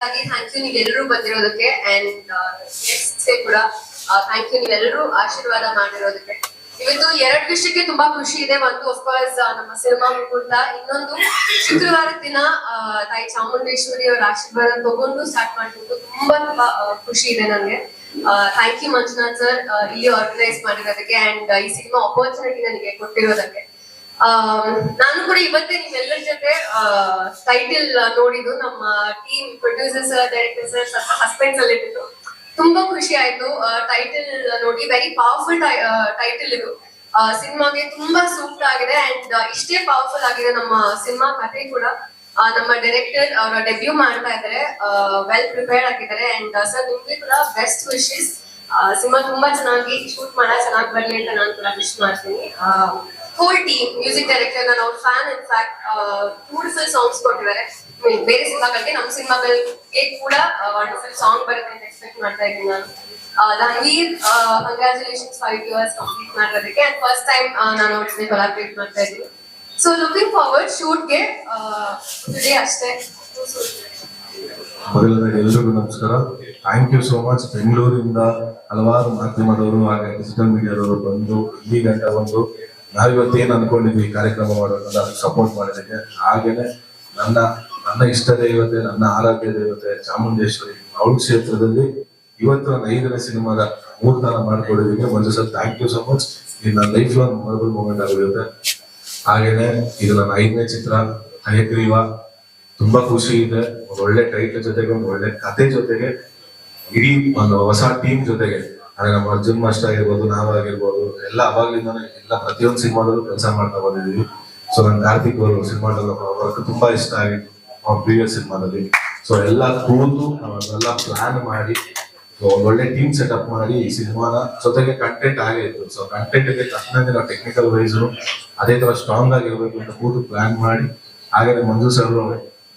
Thank you ನೀವೆಲ್ಲರೂ ಬಂದಿರೋದಕ್ಕೆ and ಗೆಸ್ಟ್ಸ್ಗೆ ಕೂಡ thank you ನೀವೆಲ್ಲರೂ ಆಶೀರ್ವಾದ ಮಾಡಿರೋದಕ್ಕೆ. ಇವತ್ತು ಎರಡು ವಿಷಯಕ್ಕೆ ತುಂಬಾ ಖುಷಿ ಇದೆ. ಒಂದು ಅಫ್ಕೋರ್ಸ್ ನಮ್ಮ ಸಿನಿಮಾ ಮುಹೂರ್ತ, ಇನ್ನೊಂದು ಶುಕ್ರವಾರ ದಿನ ತಾಯಿ ಚಾಮುಂಡೇಶ್ವರಿ ಅವರ ಆಶೀರ್ವಾದ ತಗೊಂಡು ಸ್ಟಾರ್ಟ್ ಮಾಡ್ತಿದ್ದು ತುಂಬಾ ತುಂಬಾ ಖುಷಿ ಇದೆ ನನಗೆ. ಥ್ಯಾಂಕ್ ಯು ಮಂಜುನಾಥ್ ಸರ್ ಇಲ್ಲಿ ಆರ್ಗನೈಸ್ ಮಾಡಿರೋದಕ್ಕೆ ಅಂಡ್ ಈ ಸಿನಿಮಾ ಅಪರ್ಚುನಿಟಿ ನನಗೆ ಕೊಟ್ಟಿರೋದಕ್ಕೆ. ನಾನು ಕೂಡ ಇವತ್ತೇ ನಿಮ್ಮೆಲ್ಲರ ಜೊತೆ ಟೈಟಲ್ ನೋಡಿದ್ದು, ನಮ್ಮ ಟೀಮ್ ಪ್ರೊಡ್ಯೂಸರ್ಸ್ ಡೈರೆಕ್ಟರ್ಸ್ ಸ್ವಲ್ಪ ಸಸ್ಪೆನ್ಸ್ ಅಲ್ಲಿ ಇಟ್ಟಿದ್ದು. ತುಂಬಾ ಖುಷಿ ಆಯ್ತು ಟೈಟಲ್ ನೋಡಿ. ವೆರಿ ಪವರ್ಫುಲ್ ಟೈಟಲ್ ಇದು. ಸಿನಿಮಾಗೆ ತುಂಬಾ ಸೂಕ್ತ ಆಗಿದೆ ಅಂಡ್ ಇಷ್ಟೇ ಪವರ್ಫುಲ್ ಆಗಿದೆ ನಮ್ಮ ಸಿನಿಮಾ ಕಥೆ ಕೂಡ. ನಮ್ಮ ಡೈರೆಕ್ಟರ್ ಅವರ ಡೆಬ್ಯೂ ಮಾಡ್ತಾ ಇದ್ದಾರೆ, ವೆಲ್ ಪ್ರಿಪೇರ್ಡ್ ಆಗಿದ್ದಾರೆ ಅಂಡ್ ಸರ್ ನಿಮ್ಗೆ ಕೂಡ ಬೆಸ್ಟ್ ವಿಶಸ್. ಸಿನಿಮಾ ತುಂಬಾ ಚೆನ್ನಾಗಿ ಶೂಟ್ ಚೆನ್ನಾಗಿ ಬರ್ಲಿ ಅಂತ ನಾನು ಕೂಡ ವಿಶ್ ಮಾಡ್ತೀನಿ. ಹೋಲ್ ಟೀಮ್, ಮ್ಯೂಸಿಕ್ ಡೈರೆಕ್ಟರ್ ನಾನು ಅವ್ರ fan. In fact beautiful songs ಕೊಟ್ಟಿದ್ದಾರೆ. ಬೇರೆ ಸಿನಿಮಾಗಳಿಗೆ ನಮ್ಮ ಸಿನಿಮಾಗಳಿಗೆ ಕೂಡ ವಂಡರ್ಫುಲ್ ಸಾಂಗ್ ಬರುತ್ತೆ ಅಂತ ಎಕ್ಸ್ಪೆಕ್ಟ್ ಮಾಡ್ತಾ ಇದ್ದೀನಿ ನಾನು. ರಣವೀರ್ ಕಂಗ್ರಾಚುಲೇಷನ್ಸ್ 5 years ಕಂಪ್ಲೀಟ್ ಮಾಡೋದಕ್ಕೆ ಅಂಡ್ ಫಸ್ಟ್ ಟೈಮ್ ನಾನು ಅವ್ರ ಜೊತೆ ಕೊಲಾಬ್ರೇಟ್ ಮಾಡ್ತಾ ಇದ್ದೀನಿ. ಸೊ ಲುಕಿಂಗ್ ಫಾರ್ವರ್ಡ್ ಶೂಟ್ಗೆ ಟುಡೇ ಅಷ್ಟೇ. ಮೊದಲನೇ ಎಲ್ರಿಗೂ ನಮಸ್ಕಾರ. Thank you so much. ಬೆಂಗಳೂರಿಂದ ಹಲವಾರು ಮಾಧ್ಯಮದವರು ಹಾಗೆ ಡಿಜಿಟಲ್ ಮೀಡಿಯಾದವರು ಬಂದು ಇಲ್ಲಿ ಗಂಟ ಬಂದು ನಾವಿವತ್ತೇನು ಅನ್ಕೊಂಡಿದ್ವಿ ಕಾರ್ಯಕ್ರಮ ಮಾಡೋದನ್ನ ಅದಕ್ಕೆ ಸಪೋರ್ಟ್ ಮಾಡೋದಕ್ಕೆ. ಹಾಗೇನೆ ನನ್ನ ಇಷ್ಟ ದೇವತೆ, ನನ್ನ ಆರಾಧ್ಯ ದೇವತೆ ಚಾಮುಂಡೇಶ್ವರಿ ಅವಳ ಕ್ಷೇತ್ರದಲ್ಲಿ ಇವತ್ತು ನನ್ನ 5ನೇ ಸಿನಿಮಾದ ಮುಹೂರ್ತನ ಮಾಡ್ಕೊಡೋದಕ್ಕೆ Manju sir thank you so much. ಇದು ನನ್ನ ಲೈಫ್ ಲಾಂಗ್ ಮೆಮೊರಬಲ್ ಮೂಮೆಂಟ್ ಆಗಿರುತ್ತೆ. ಹಾಗೇನೆ ಇದು ನನ್ನ 5ನೇ ಚಿತ್ರ ಹಯಗ್ರೀವ. ತುಂಬಾ ಖುಷಿ ಇದೆ. ಒಂದು ಒಳ್ಳೆ ಟೈಟಲ್ ಜೊತೆಗೆ ಒಂದು ಒಳ್ಳೆ ಕತೆ ಜೊತೆಗೆ ಇಡೀ ಒಂದು ಹೊಸ ಟೀಮ್ ಜೊತೆಗೆ, ಅಂದ್ರೆ ನಮ್ಮ ಅರ್ಜುನ್ ಮಾಸ್ಟರ್ ಆಗಿರ್ಬೋದು, ನಾವಾಗಿರ್ಬೋದು, ಎಲ್ಲ ಅವಾಗ್ಲಿಂದಾನೆ ಎಲ್ಲ ಪ್ರತಿಯೊಂದು ಸಿನಿಮಾದಲ್ಲೂ ಕೆಲಸ ಮಾಡ್ತಾ ಬಂದಿದ್ದೀವಿ. ಸೊ ನನ್ನ ಕಾರ್ತಿಕ್ ಅವರು ಸಿನಿಮಾ ವರ್ಕ್ ತುಂಬಾ ಇಷ್ಟ ಆಗಿತ್ತು ಅವ್ರ ಪ್ರೀವಿಯಸ್ ಸಿನಿಮಾದಲ್ಲಿ. ಸೊ ಎಲ್ಲ ಕೂತು ನಾವೆಲ್ಲ ಪ್ಲಾನ್ ಮಾಡಿ ಒಂದು ಒಳ್ಳೆ ಟೀಮ್ ಸೆಟಪ್ ಮಾಡಿ ಈ ಸಿನಿಮಾನ, ಜೊತೆಗೆ ಕಂಟೆಂಟ್ ಆಗೇ ಇತ್ತು. ಸೊ ಕಂಟೆಂಟ್ ಗೆ ತಕ್ಕಂಗೆ ನಾವು ಟೆಕ್ನಿಕಲ್ ವೈಸ್ ಅದೇ ತರ ಸ್ಟ್ರಾಂಗ್ ಆಗಿರ್ಬೇಕು ಅಂತ ಕೂತು ಪ್ಲಾನ್ ಮಾಡಿ, ಹಾಗೆ ಮಂಜು ಸರ್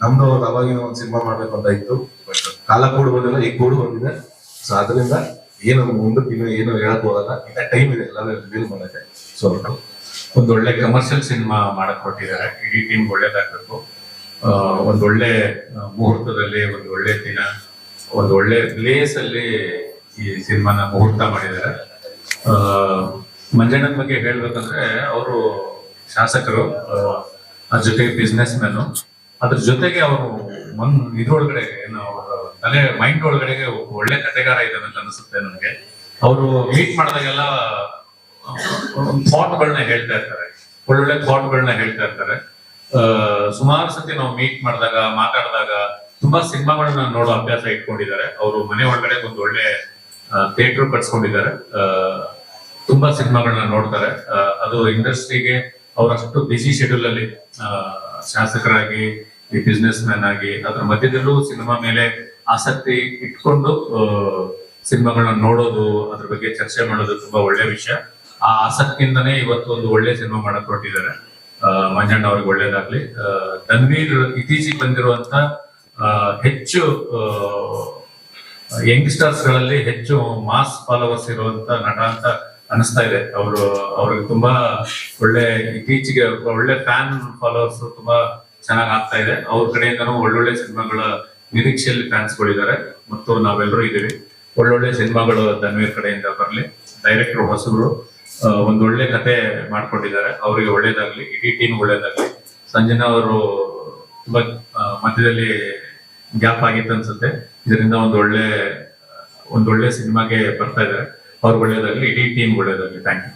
ನಮ್ದು ಅವಾಗಿನ ಒಂದು ಸಿನಿಮಾ ಮಾಡ್ಬೇಕು ಅಂತ ಇತ್ತು. ಬಟ್ ಕಾಲ ಕೂಡ ಬಂದಿಲ್ಲ, ಈಗ ಕೂಡ ಬಂದಿದೆ. ಸೊ ಅದರಿಂದ ಏನು ಮುಂದಕ್ಕೆ ಏನು ಹೇಳಕ್ ಹೋಗಲ್ಲ, ಇನ್ನ ಟೈಮ್ ಇದೆ ಎಲ್ಲ ರಿವೀಲ್ ಮಾಡಕ್ಕೆ. ಸೊ ಒಂದೊಳ್ಳೆ ಕಮರ್ಷಿಯಲ್ ಸಿನಿಮಾ ಮಾಡಕ್ ಕೊಟ್ಟಿದ್ದಾರೆ. ಇಡೀ ಟೀಮ್ ಒಳ್ಳೇದಾಗಬೇಕು. ಒಂದೊಳ್ಳೆ ಮುಹೂರ್ತದಲ್ಲಿ, ಒಂದು ಒಳ್ಳೆ ದಿನ, ಒಂದು ಒಳ್ಳೆ ಪ್ಲೇಸ್ ಅಲ್ಲಿ ಈ ಸಿನಿಮಾನ ಮುಹೂರ್ತ ಮಾಡಿದ್ದಾರೆ. ಮಂಜಣ್ಣನ ಬಗ್ಗೆ ಹೇಳ್ಬೇಕಂದ್ರೆ ಅವರು ಶಾಸಕರು, ಅದ್ರ ಜೊತೆಗೆ ಬಿಸ್ನೆಸ್ ಮ್ಯಾನು, ಅದ್ರ ಜೊತೆಗೆ ಅವರು ಇದ್ರೊಳಗಡೆ ಏನು ಅವರ ತಲೆ ಮೈಂಡ್ ಒಳಗಡೆಗೆ ಒಳ್ಳೆ ಕಥೆಗಾರ ಇದ್ದಾನೆ ಅಂತ ಅನಿಸುತ್ತೆ ನನಗೆ. ಅವರು ಮೀಟ್ ಮಾಡಿದಾಗೆಲ್ಲ ಥಾಟ್ಗಳನ್ನ ಹೇಳ್ತಾ ಇರ್ತಾರೆ, ಒಳ್ಳೊಳ್ಳೆ ಥಾಟ್ಗಳನ್ನ ಹೇಳ್ತಾ ಇರ್ತಾರೆ. ಸುಮಾರು ಸತಿ ನಾವು ಮೀಟ್ ಮಾಡಿದಾಗ, ಮಾತಾಡಿದಾಗ ತುಂಬಾ ಸಿನಿಮಾಗಳನ್ನ ನೋಡೋ ಅಭ್ಯಾಸ ಇಟ್ಕೊಂಡಿದ್ದಾರೆ. ಅವರು ಮನೆ ಒಳಗಡೆ ಒಂದು ಒಳ್ಳೆ ಥಿಯೇಟರ್ ಕಟ್ಸ್ಕೊಂಡಿದ್ದಾರೆ. ತುಂಬಾ ಸಿನಿಮಾಗಳನ್ನ ನೋಡ್ತಾರೆ. ಅದು ಇಂಡಸ್ಟ್ರಿಗೆ ಅವರಷ್ಟು ಬಿಸಿ ಶೆಡ್ಯೂಲ್ ಅಲ್ಲಿ ಶಾಸಕರಾಗಿ, ಈ ಬಿಸ್ನೆಸ್ ಮ್ಯಾನ್ ಆಗಿ, ಅದ್ರ ಮಧ್ಯದಲ್ಲೂ ಸಿನಿಮಾ ಮೇಲೆ ಆಸಕ್ತಿ ಇಟ್ಕೊಂಡು ಸಿನಿಮಾಗಳನ್ನ ನೋಡೋದು, ಅದ್ರ ಬಗ್ಗೆ ಚರ್ಚೆ ಮಾಡೋದು ತುಂಬಾ ಒಳ್ಳೆ ವಿಷಯ. ಆ ಆಸಕ್ತಿಯಿಂದನೇ ಇವತ್ತು ಒಂದು ಒಳ್ಳೆ ಸಿನಿಮಾ ಮಾಡಕ್ ಹೊರಟಿದ್ದಾರೆ. ಮಂಜಣ್ಣ ಅವ್ರಿಗೆ ಒಳ್ಳೇದಾಗ್ಲಿ. ರಣವೀರ್ ಇತ್ತೀಚೆಗೆ ಬಂದಿರುವಂತ ಹೆಚ್ಚು ಯಂಗ್ಸ್ಟರ್ಸ್ ಗಳಲ್ಲಿ ಹೆಚ್ಚು ಮಾಸ್ ಫಾಲೋವರ್ಸ್ ಇರುವಂತ ನಟ ಅಂತ ಅನಿಸ್ತಾ ಇದೆ. ಅವ್ರಿಗೆ ತುಂಬಾ ಒಳ್ಳೆ ಇತ್ತೀಚೆಗೆ ಒಳ್ಳೆ ಫ್ಯಾನ್ ಫಾಲೋವರ್ಸ್ ತುಂಬಾ ಚೆನ್ನಾಗ್ ಆಗ್ತಾ ಇದೆ. ಅವ್ರ ಕಡೆಯಿಂದನೂ ಒಳ್ಳೊಳ್ಳೆ ಸಿನಿಮಾಗಳ ನಿರೀಕ್ಷೆಯಲ್ಲಿ ಫ್ಯಾನ್ಸ್ಗಳಿದ್ದಾರೆ ಮತ್ತು ನಾವೆಲ್ಲರೂ ಇದೀವಿ. ಒಳ್ಳೊಳ್ಳೆ ಸಿನಿಮಾಗಳು ರಣವೀರ್ ಕಡೆಯಿಂದ ಬರ್ಲಿ. ಡೈರೆಕ್ಟರ್ ಹೊಸಬ್ರು, ಒಂದೊಳ್ಳೆ ಕತೆ ಮಾಡ್ಕೊಂಡಿದ್ದಾರೆ. ಅವರಿಗೆ ಒಳ್ಳೇದಾಗ್ಲಿ, ಇಡೀ ಟೀಮ್ ಒಳ್ಳೇದಾಗ್ಲಿ. ಸಂಜನಾ ಅವರು ತುಂಬಾ ಮಧ್ಯದಲ್ಲಿ ಗ್ಯಾಪ್ ಆಗಿತ್ತು ಅನ್ಸುತ್ತೆ. ಇದರಿಂದ ಒಂದೊಳ್ಳೆ ಸಿನಿಮಾಗೆ ಬರ್ತಾ ಇದ್ದಾರೆ. ಅವ್ರಿಗೆ ಒಳ್ಳೇದಾಗ್ಲಿ, ಇಡೀ ಟೀಮ್ ಒಳ್ಳೇದಾಗ್ಲಿ. Thank you.